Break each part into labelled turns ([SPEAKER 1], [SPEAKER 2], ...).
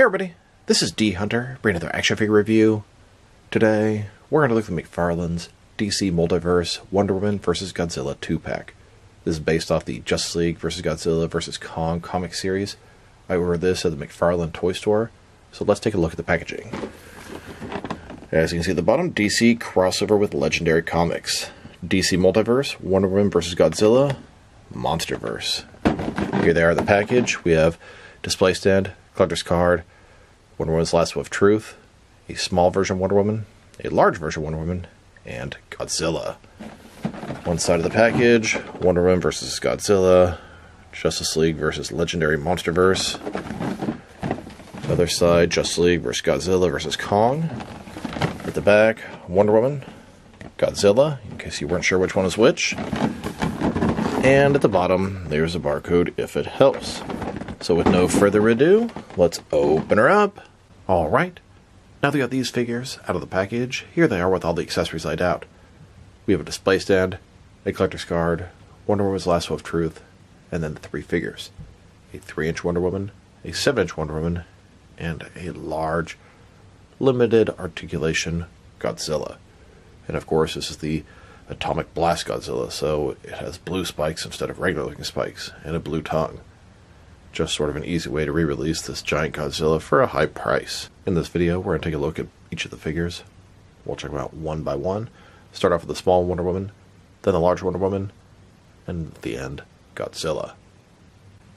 [SPEAKER 1] everybody, this is D Hunter, bringing another action figure review. Today, we're going to look at McFarlane's DC Multiverse Wonder Woman vs. Godzilla 2-pack. This is based off the Justice League vs. Godzilla vs. Kong comic series. I ordered this at the McFarlane toy store, so let's take a look at the packaging. As you can see at the bottom, DC crossover with Legendary Comics. DC Multiverse, Wonder Woman vs. Godzilla, Monsterverse. Here they are in the package. We have display stand, collector's card, Wonder Woman's Lasso of Truth, a small version of Wonder Woman, a large version of Wonder Woman, and Godzilla. One side of the package, Wonder Woman vs. Godzilla, Justice League vs. Legendary Monsterverse. Other side, Justice League vs. Godzilla vs. Kong. At the back, Wonder Woman, Godzilla, in case you weren't sure which one is which. And at the bottom, there's a barcode if it helps. So with no further ado, let's open her up. Alright, now that we got these figures out of the package, here they are with all the accessories laid out. We have a display stand, a collector's card, Wonder Woman's Lasso of Truth, and then the three figures. A 3-inch Wonder Woman, a 7-inch Wonder Woman, and a large, limited articulation Godzilla. And of course, this is the Atomic Blast Godzilla, so it has blue spikes instead of regular looking spikes, and a blue tongue. Just sort of an easy way to re-release this giant Godzilla for a high price. In this video, we're going to take a look at each of the figures. We'll check them out one by one. Start off with the small Wonder Woman, then the large Wonder Woman, and at the end, Godzilla.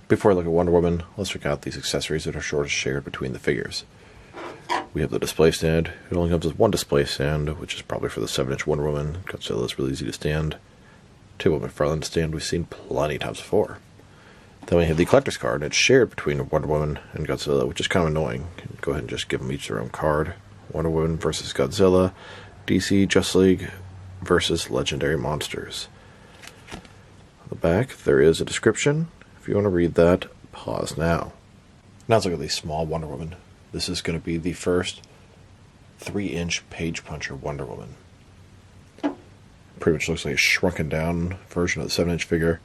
[SPEAKER 1] Before I look at Wonder Woman, let's check out these accessories that are shared between the figures. We have the display stand. It only comes with one display stand, which is probably for the 7-inch Wonder Woman. Godzilla is really easy to stand. Table McFarlane stand we've seen plenty of times before. Then we have the collector's card, and it's shared between Wonder Woman and Godzilla, which is kind of annoying. Go ahead and just give them each their own card. Wonder Woman versus Godzilla, DC Justice League versus Legendary Monsters. On the back, there is a description. If you want to read that, pause now. Now let's look at the small Wonder Woman. This is going to be the first 3-inch page puncher Wonder Woman. Pretty much looks like a shrunken down version of the 7-inch figure.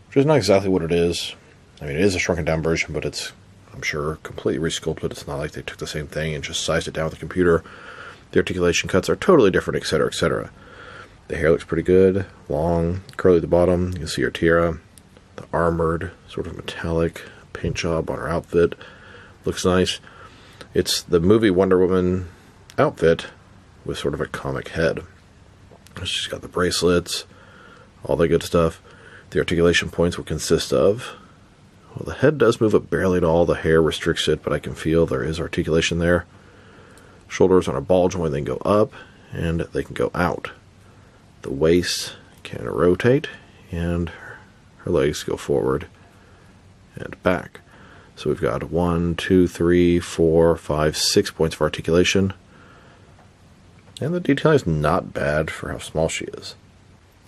[SPEAKER 1] Which is not exactly what it is. I mean, it is a shrunken down version, but it's, I'm sure, completely resculpted. It's not like they took the same thing and just sized it down with the computer. The articulation cuts are totally different, etc., etc. The hair looks pretty good. Long, curly at the bottom. You can see her tiara. The armored, sort of metallic paint job on her outfit. Looks nice. It's the movie Wonder Woman outfit with sort of a comic head. She's got the bracelets, all the good stuff. The articulation points will consist of, well, the head does move up barely at all, the hair restricts it, but I can feel there is articulation there. Shoulders on a ball joint, they can go up, and they can go out. The waist can rotate, and her legs go forward and back. So we've got 1, 2, 3, 4, 5, 6 points of articulation. And the detail is not bad for how small she is.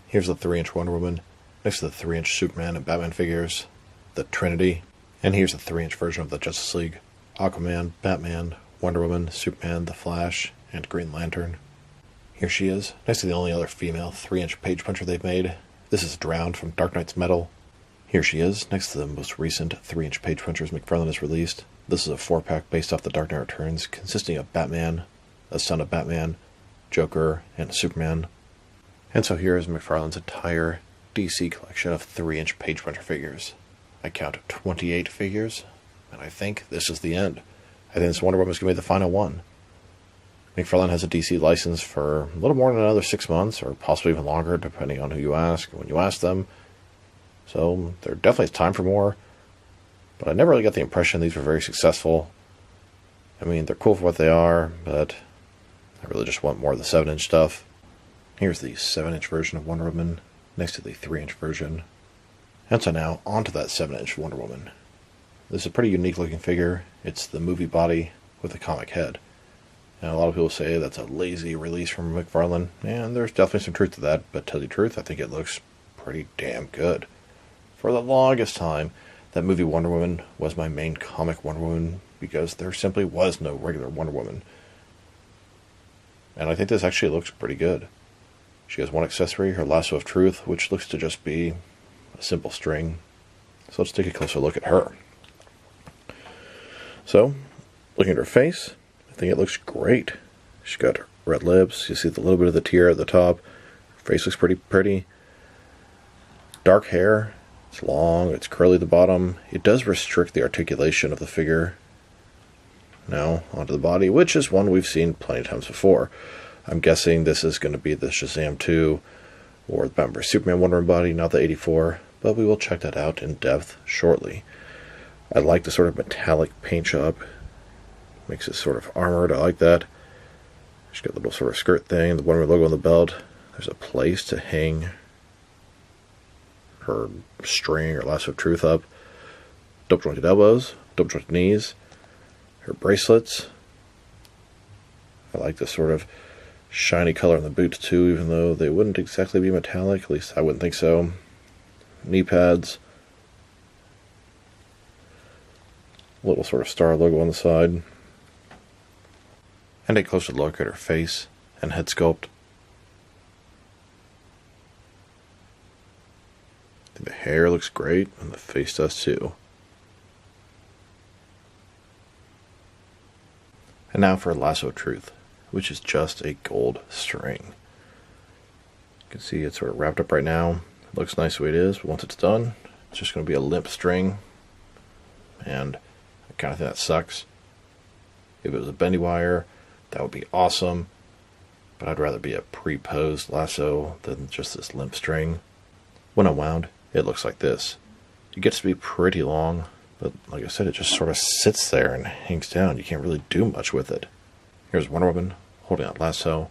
[SPEAKER 1] Here's the 3-inch Wonder Woman. Next to the 3-inch Superman and Batman figures, the Trinity. And here's the 3-inch version of the Justice League. Aquaman, Batman, Wonder Woman, Superman, The Flash, and Green Lantern. Here she is, next to the only other female 3-inch page puncher they've made. This is Drowned from Dark Knight's Metal. Here she is, next to the most recent 3-inch page punchers McFarlane has released. This is a 4-pack based off The Dark Knight Returns, consisting of Batman, a son of Batman, Joker, and Superman. And so here is McFarlane's entire DC collection of 3-inch page puncher figures. I count 28 figures, and I think this is the end. I think this Wonder Woman is going to be the final one. McFarlane has a DC license for a little more than another 6 months, or possibly even longer, depending on who you ask, when you ask them. So there definitely is time for more, but I never really got the impression these were very successful. I mean, they're cool for what they are, but I really just want more of the 7-inch stuff. Here's the 7-inch version of Wonder Woman, next to the 3-inch version. And so now, onto that 7-inch Wonder Woman. This is a pretty unique looking figure. It's the movie body with a comic head. And a lot of people say that's a lazy release from McFarlane, and there's definitely some truth to that, but to tell you the truth, I think it looks pretty damn good. For the longest time, that movie Wonder Woman was my main comic Wonder Woman, because there simply was no regular Wonder Woman. And I think this actually looks pretty good. She has one accessory, her Lasso of Truth, which looks to just be a simple string. So let's take a closer look at her. So, Looking at her face, I think it looks great. She's got red lips. You see the little bit of the tear at the top. Her face looks pretty pretty. Dark hair. It's long. It's curly at the bottom. It does restrict the articulation of the figure. Now, onto the body, which is one we've seen plenty of times before. I'm guessing this is going to be the Shazam 2 or the Batman vs Superman Wonder Woman body, not the 84, but we will check that out in depth shortly. I like the sort of metallic paint job. Makes it sort of armored. I like that. She's got a little sort of skirt thing, the Wonder Woman logo on the belt. There's a place to hang her string or lasso of truth up. Double jointed elbows, double jointed knees. Her bracelets. I like the sort of shiny color on the boots too, even though they wouldn't exactly be metallic. At least I wouldn't think so. Knee pads. Little sort of star logo on the side. And a closer look at her face and head sculpt. I think the hair looks great, and the face does too. And now for Lasso of Truth, which is just a gold string. You can see it's sort of wrapped up right now. It looks nice the way it is, but once it's done, it's just going to be a limp string. And I kind of think that sucks. If it was a bendy wire, that would be awesome. But I'd rather be a pre-posed lasso than just this limp string. When unwound, it looks like this. It gets to be pretty long, but like I said, it just sort of sits there and hangs down. You can't really do much with it. Here's Wonder Woman holding that lasso,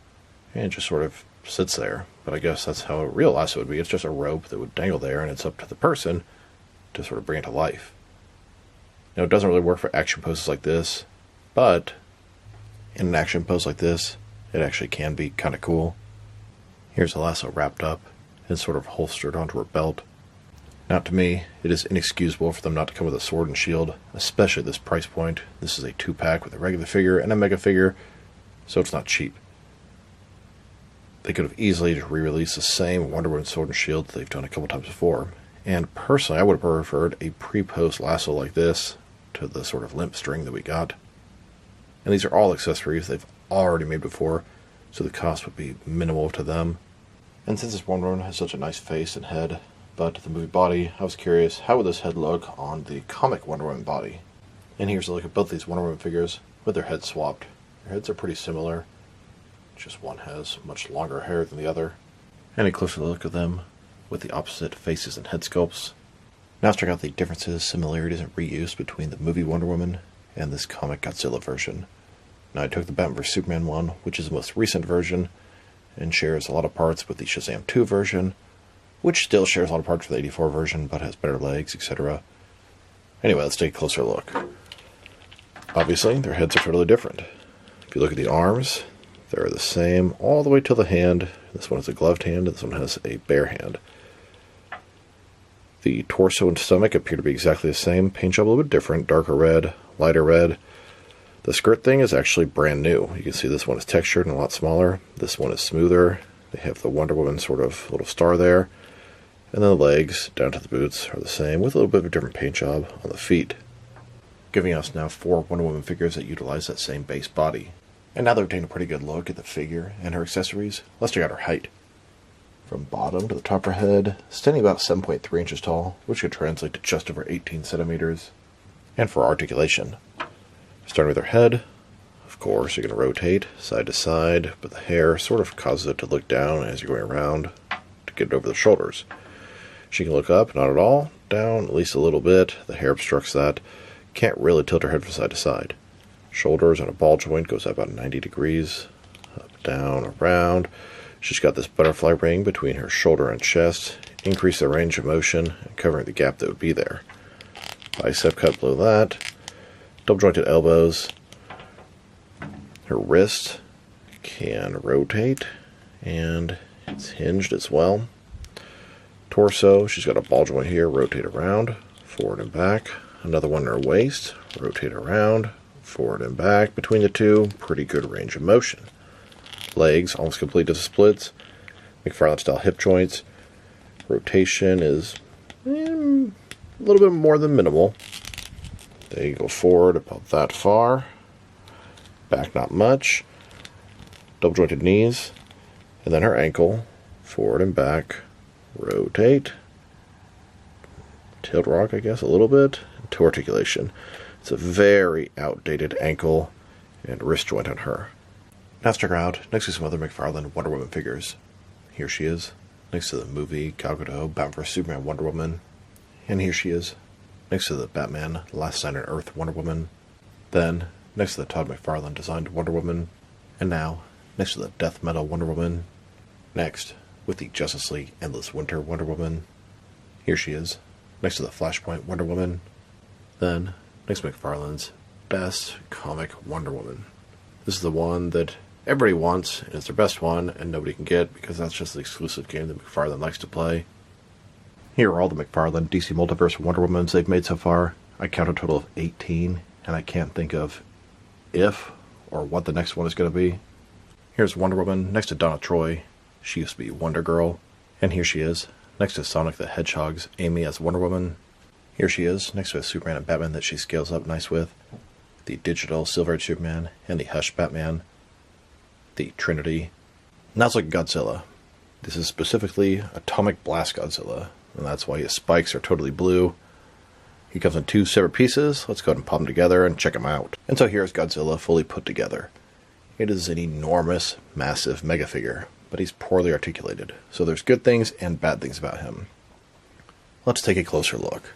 [SPEAKER 1] and it just sort of sits there. But I guess that's how a real lasso would be. It's just a rope that would dangle there, and it's up to the person to sort of bring it to life. Now, it doesn't really work for action poses like this, but in an action pose like this, it actually can be kind of cool. Here's the lasso wrapped up and sort of holstered onto her belt. Now, to me, it is inexcusable for them not to come with a sword and shield, especially at this price point. This is a 2-pack with a regular figure and a mega figure, so it's not cheap. They could have easily just re-released the same Wonder Woman sword and shield that they've done a couple times before. And personally, I would have preferred a pre-post lasso like this to the sort of limp string that we got. And these are all accessories they've already made before, so the cost would be minimal to them. And since this Wonder Woman has such a nice face and head, but the movie body, I was curious, how would this head look on the comic Wonder Woman body? And here's a look at both these Wonder Woman figures with their heads swapped. Their heads are pretty similar, just one has much longer hair than the other. And a closer look at them with the opposite faces and head sculpts. Now let's check out the differences, similarities, and reuse between the movie Wonder Woman and this comic Godzilla version. Now I took the Batman vs Superman one, which is the most recent version, and shares a lot of parts with the Shazam 2 version, which still shares a lot of parts with the 84 version, but has better legs, etc. Anyway, let's take a closer look. Obviously, their heads are totally different. If you look at the arms, they're the same all the way to the hand. This one has a gloved hand, and this one has a bare hand. The torso and stomach appear to be exactly the same. Paint job a little bit different, darker red, lighter red. The skirt thing is actually brand new. You can see this one is textured and a lot smaller. This one is smoother. They have the Wonder Woman sort of little star there. And then the legs down to the boots are the same, with a little bit of a different paint job on the feet. Giving us now 4 Wonder Woman figures that utilize that same base body. And now that we've taken a pretty good look at the figure and her accessories, let's check out her height. From bottom to the top of her head, standing about 7.3 inches tall, which could translate to just over 18 centimeters. And for articulation, starting with her head, of course you're going to rotate side to side, but the hair sort of causes it to look down as you're going around to get it over the shoulders. She can look up, not at all, down at least a little bit. The hair obstructs that. Can't really tilt her head from side to side. Shoulders on a ball joint goes up about 90 degrees, up, down, around. She's got this butterfly ring between her shoulder and chest, increase the range of motion, and covering the gap that would be there. Bicep cut below that, double jointed elbows. Her wrist can rotate, and it's hinged as well. Torso, she's got a ball joint here, rotate around, forward and back. Another one in her waist, rotate around, forward and back. Between the two, pretty good range of motion. Legs, almost complete to the splits. McFarlane style hip joints. Rotation is a little bit more than minimal. They go forward about that far, Back not much. Double jointed knees. And then her ankle. Forward and back. Rotate. Tilt rock, I guess, a little bit. Toe articulation. It's a very outdated ankle and wrist joint on her. Now let's check her out next to some other McFarlane Wonder Woman figures. Here she is, next to the movie Gal Gadot, Batman vs Superman Wonder Woman. And here she is, next to the Batman Last Night on Earth Wonder Woman. Then, next to the Todd McFarlane designed Wonder Woman. And now, next to the Death Metal Wonder Woman. Next, with the Justice League Endless Winter Wonder Woman. Here she is, next to the Flashpoint Wonder Woman. Then, next to McFarlane's best comic Wonder Woman. This is the one that everybody wants, and it's their best one, and nobody can get, because that's just the exclusive game that McFarlane likes to play. Here are all the McFarlane DC Multiverse Wonder Womans they've made so far. I count a total of 18, and I can't think of if or what the next one is going to be. Here's Wonder Woman next to Donna Troy. She used to be Wonder Girl. And here she is, next to Sonic the Hedgehog's Amy as Wonder Woman. Here she is, next to a Superman and Batman that she scales up nice with. The digital Silver Superman and the Hush Batman. The Trinity. Now let's look at Godzilla. This is specifically Atomic Blast Godzilla, and that's why his spikes are totally blue. He comes in 2 separate pieces. Let's go ahead and pop them together and check them out. And so here's Godzilla fully put together. It is an enormous, massive mega figure, but he's poorly articulated, so there's good things and bad things about him. Let's take a closer look.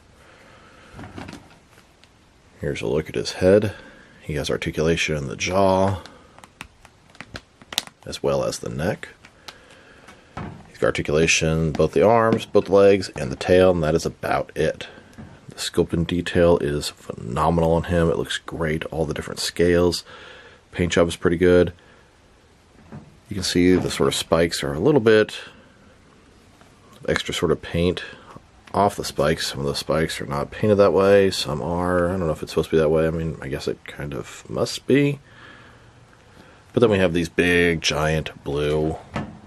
[SPEAKER 1] Here's a look at his head. He has articulation in the jaw, as well as the neck. He's got articulation both the arms, both legs, and the tail, and that is about it. The sculpting detail is phenomenal on him. It looks great. All the different scales. Paint job is pretty good. You can see the sort of spikes are a little bit extra sort of paint off the spikes. Some of the spikes are not painted that way. Some are. I don't know if it's supposed to be that way. I mean, I guess it kind of must be. But then we have these big, giant, blue,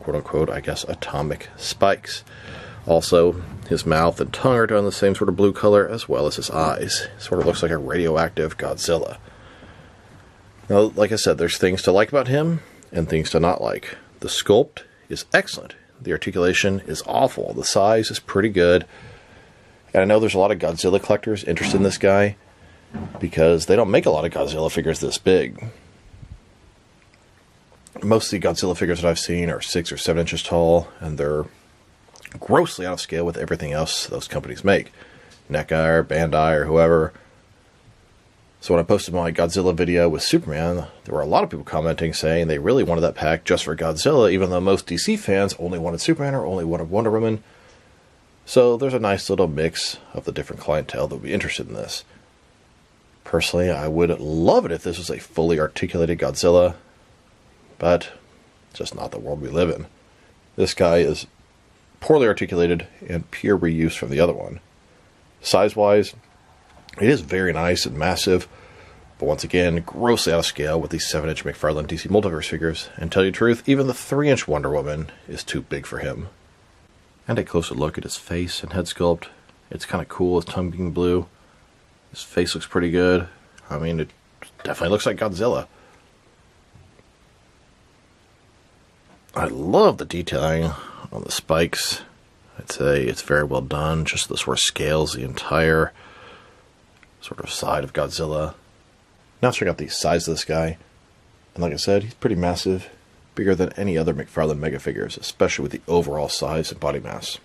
[SPEAKER 1] quote-unquote, I guess, atomic spikes. Also, his mouth and tongue are done the same sort of blue color, as well as his eyes. Sort of looks like a radioactive Godzilla. Now, like I said, there's things to like about him, and things to not like. The sculpt is excellent. The articulation is awful. The size is pretty good. And I know there's a lot of Godzilla collectors interested in this guy, because they don't make a lot of Godzilla figures this big. Most of the Godzilla figures that I've seen are 6 or 7 inches tall, and they're grossly out of scale with everything else those companies make. NECA or Bandai or whoever. So when I posted my Godzilla video with Superman, there were a lot of people commenting saying they really wanted that pack just for Godzilla, even though most DC fans only wanted Superman or only wanted Wonder Woman. So there's a nice little mix of the different clientele that would be interested in this. Personally, I would love it if this was a fully articulated Godzilla, but it's just not the world we live in. This guy is poorly articulated and pure reuse from the other one. Size-wise, it is very nice and massive, but once again, grossly out of scale with these 7-inch McFarlane DC Multiverse figures. And tell you the truth, even the 3-inch Wonder Woman is too big for him. And a closer look at his face and head sculpt. It's kind of cool, his tongue being blue. His face looks pretty good. I mean, it definitely looks like Godzilla. I love the detailing on the spikes. I'd say it's very well done. Just the sort of scales the entire sort of side of Godzilla. Now let's check out the size of this guy. And like I said, he's pretty massive. Bigger than any other McFarlane Mega figures, especially with the overall size and body mass.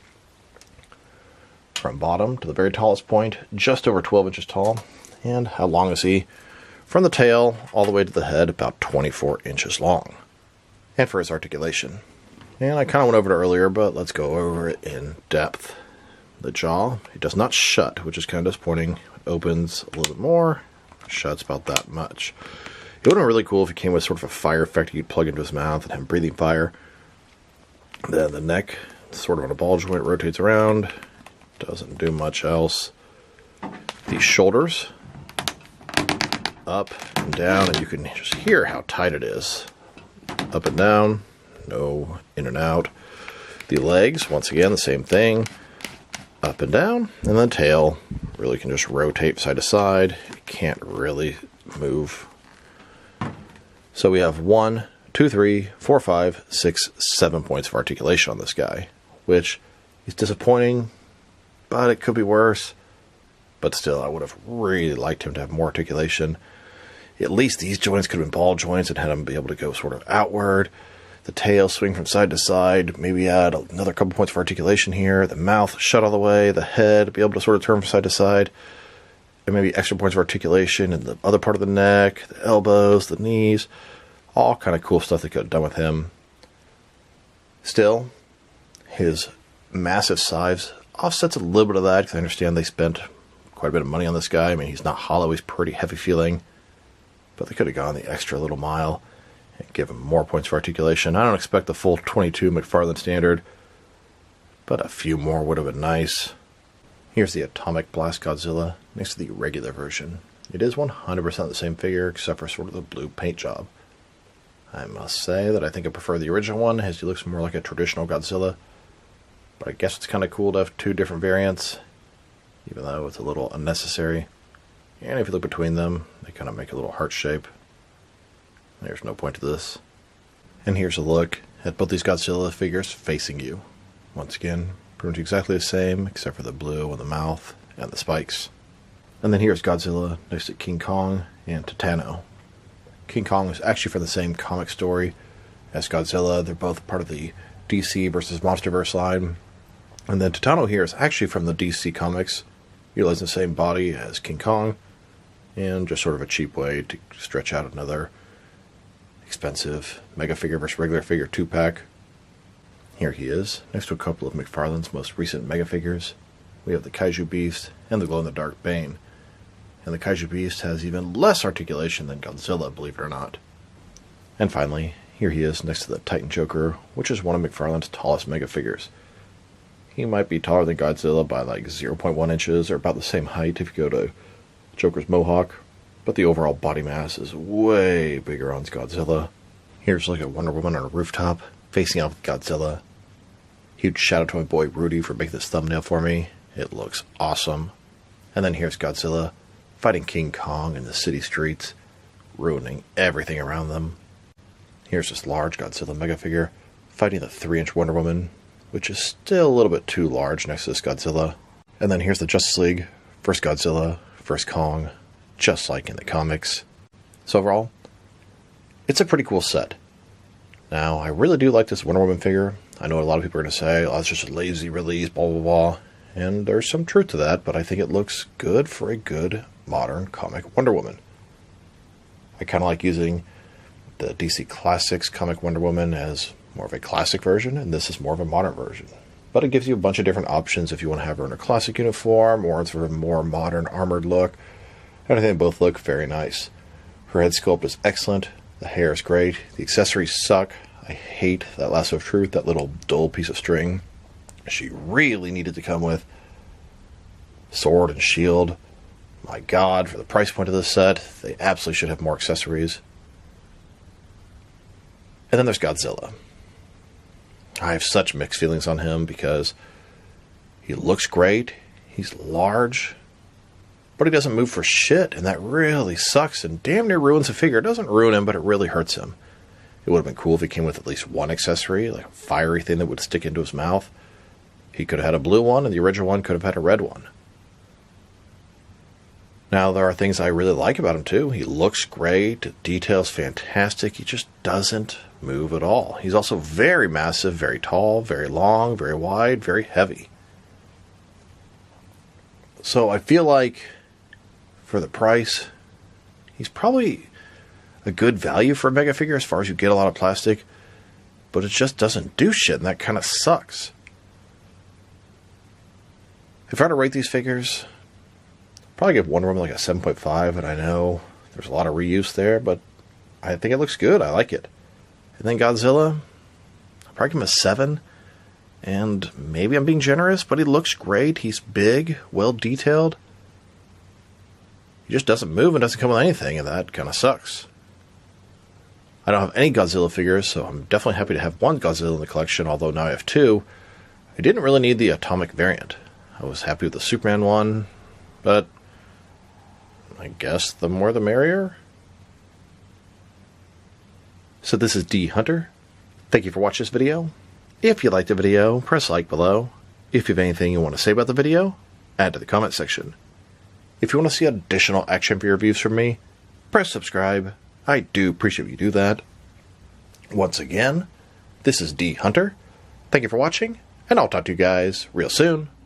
[SPEAKER 1] From bottom to the very tallest point, just over 12 inches tall. And how long is he? From the tail all the way to the head, about 24 inches long. And for his articulation. And I kind of went over it earlier, but let's go over it in depth. The jaw, it does not shut, which is kind of disappointing. It opens a little bit more, shuts about that much. It would have been really cool if it came with sort of a fire effect you could plug into his mouth and him breathing fire. Then the neck, sort of on a ball joint, rotates around. Doesn't do much else. The shoulders, up and down, and you can just hear how tight it is. Up and down, no in and out. The legs, once again, the same thing. Up and down, and the tail really can just rotate side to side. It can't really move. So we have 1, 2, 3, 4, 5, 6, 7 points of articulation on this guy, which is disappointing, but it could be worse. But still, I would have really liked him to have more articulation. At least these joints could have been ball joints and had him be able to go sort of outward. The tail swing from side to side. Maybe add another couple points of articulation here. The mouth shut all the way. The head be able to sort of turn from side to side. And maybe extra points of articulation in the other part of the neck, the elbows, the knees. All kind of cool stuff they could have done with him. Still, his massive size offsets a little bit of that, because I understand they spent quite a bit of money on this guy. I mean, he's not hollow, he's pretty heavy feeling. But they could have gone the extra little mile and give him more points for articulation. I don't expect the full 22 McFarlane standard, but a few more would have been nice. Here's the Atomic Blast Godzilla next to the regular version. It is 100% the same figure, except for sort of the blue paint job. I must say that I think I prefer the original one, as he looks more like a traditional Godzilla. But I guess it's kind of cool to have two different variants, even though it's a little unnecessary. And if you look between them, they kind of make a little heart shape. There's no point to this. And here's a look at both these Godzilla figures facing you. Once again, pretty much exactly the same, except for the blue and the mouth and the spikes. And then here's Godzilla next to King Kong and Titano. King Kong is actually from the same comic story as Godzilla. They're both part of the DC versus Monsterverse line. And then Titano here is actually from the DC comics, utilizing the same body as King Kong, and just sort of a cheap way to stretch out another expensive mega figure versus regular figure 2-pack. Here he is, next to a couple of McFarlane's most recent mega figures. We have the Kaiju Beast and the glow-in-the-dark Bane. And the Kaiju Beast has even less articulation than Godzilla, believe it or not. And finally, here he is next to the Titan Joker, which is one of McFarlane's tallest mega figures. He might be taller than Godzilla by like 0.1 inches, or about the same height if you go to Joker's Mohawk, but the overall body mass is way bigger on Godzilla. Here's like a Wonder Woman on a rooftop, facing off with Godzilla. Huge shout out to my boy Rudy for making this thumbnail for me. It looks awesome. And then here's Godzilla fighting King Kong in the city streets, ruining everything around them. Here's this large Godzilla mega figure fighting the 3-inch Wonder Woman, which is still a little bit too large next to this Godzilla. And then here's the Justice League, first Godzilla, first Kong, just like in the comics. So overall, it's a pretty cool set. Now, I really do like this Wonder Woman figure. I know a lot of people are going to say, oh, it's just a lazy release, blah, blah, blah. And there's some truth to that, but I think it looks good for a good modern comic Wonder Woman. I kind of like using the DC Classics comic Wonder Woman as more of a classic version, and this is more of a modern version. But it gives you a bunch of different options if you want to have her in a classic uniform or in sort of a more modern armored look. And I think they both look very nice. Her head sculpt is excellent. The hair is great. The accessories suck. I hate that lasso of truth, that little dull piece of string she really needed to come with. Sword and shield. My God, for the price point of this set, they absolutely should have more accessories. And then there's Godzilla. I have such mixed feelings on him because he looks great, he's large, but he doesn't move for shit, and that really sucks and damn near ruins the figure. It doesn't ruin him, but it really hurts him. It would have been cool if he came with at least one accessory, like a fiery thing that would stick into his mouth. He could have had a blue one, and the original one could have had a red one. Now, there are things I really like about him, too. He looks great, the detail's fantastic, he just doesn't move at all. He's also very massive, very tall, very long, very wide, very heavy. So I feel like, for the price, he's probably a good value for a mega figure as far as you get a lot of plastic, but it just doesn't do shit, and that kind of sucks. If I were to rate these figures, I'd probably give Wonder Woman like a 7.5, and I know there's a lot of reuse there, but I think it looks good. I like it. And then Godzilla, I'll probably give him a 7, and maybe I'm being generous, but he looks great. He's big, well detailed. He just doesn't move and doesn't come with anything, and that kind of sucks. I don't have any Godzilla figures, so I'm definitely happy to have one Godzilla in the collection, although now I have two. I didn't really need the Atomic variant. I was happy with the Superman one, but I guess the more the merrier. So this is D Hunter. Thank you for watching this video. If you liked the video, press like below. If you have anything you want to say about the video, add to the comment section. If you want to see additional action figure reviews from me, press subscribe. I do appreciate if you do that. Once again, this is D Hunter. Thank you for watching, and I'll talk to you guys real soon.